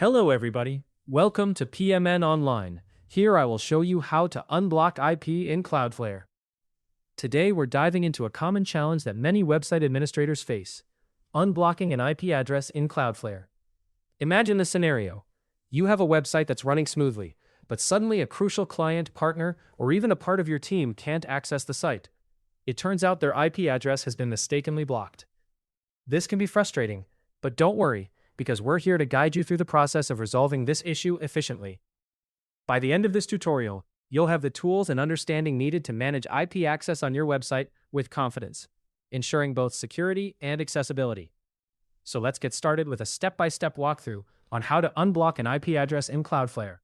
Hello everybody, welcome to PMN Online. Here I will show you how to unblock IP in Cloudflare. Today we're diving into a common challenge that many website administrators face, unblocking an IP address in Cloudflare. Imagine this scenario. You have a website that's running smoothly, but suddenly a crucial client, partner, or even a part of your team can't access the site. It turns out their IP address has been mistakenly blocked. This can be frustrating, but don't worry, because we're here to guide you through the process of resolving this issue efficiently. By the end of this tutorial, you'll have the tools and understanding needed to manage IP access on your website with confidence, ensuring both security and accessibility. So let's get started with a step-by-step walkthrough on how to unblock an IP address in Cloudflare.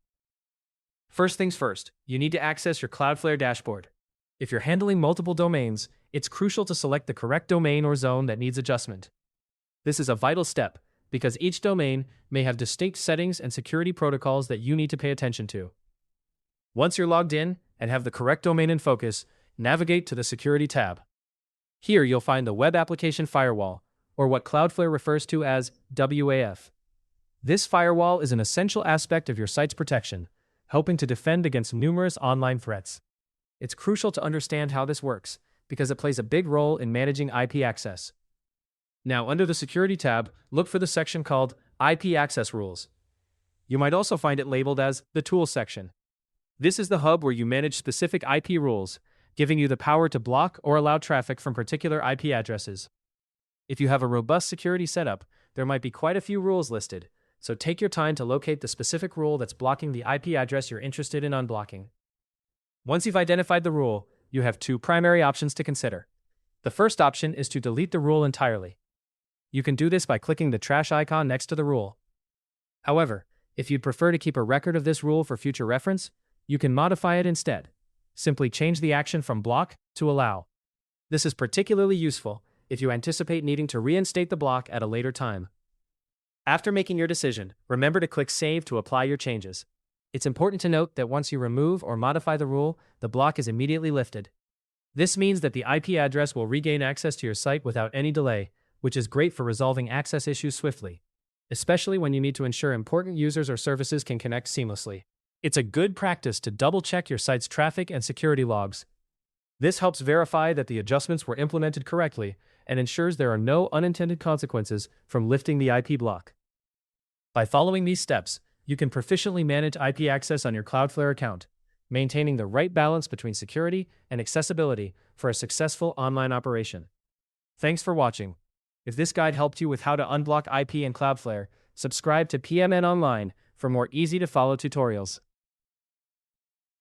First things first, you need to access your Cloudflare dashboard. If you're handling multiple domains, it's crucial to select the correct domain or zone that needs adjustment. This is a vital step, because each domain may have distinct settings and security protocols that you need to pay attention to. Once you're logged in and have the correct domain in focus, navigate to the Security tab. Here you'll find the Web Application Firewall, or what Cloudflare refers to as WAF. This firewall is an essential aspect of your site's protection, helping to defend against numerous online threats. It's crucial to understand how this works, because it plays a big role in managing IP access. Now, under the Security tab, look for the section called IP Access Rules. You might also find it labeled as the Tools section. This is the hub where you manage specific IP rules, giving you the power to block or allow traffic from particular IP addresses. If you have a robust security setup, there might be quite a few rules listed, so take your time to locate the specific rule that's blocking the IP address you're interested in unblocking. Once you've identified the rule, you have two primary options to consider. The first option is to delete the rule entirely. You can do this by clicking the trash icon next to the rule. However, if you'd prefer to keep a record of this rule for future reference, you can modify it instead. Simply change the action from block to allow. This is particularly useful if you anticipate needing to reinstate the block at a later time. After making your decision, remember to click Save to apply your changes. It's important to note that once you remove or modify the rule, the block is immediately lifted. This means that the IP address will regain access to your site without any delay, which is great for resolving access issues swiftly, especially when you need to ensure important users or services can connect seamlessly. It's a good practice to double-check your site's traffic and security logs. This helps verify that the adjustments were implemented correctly and ensures there are no unintended consequences from lifting the IP block. By following these steps, you can proficiently manage IP access on your Cloudflare account, maintaining the right balance between security and accessibility for a successful online operation. Thanks for watching. If this guide helped you with how to unblock IP in Cloudflare, subscribe to PMN Online for more easy-to-follow tutorials.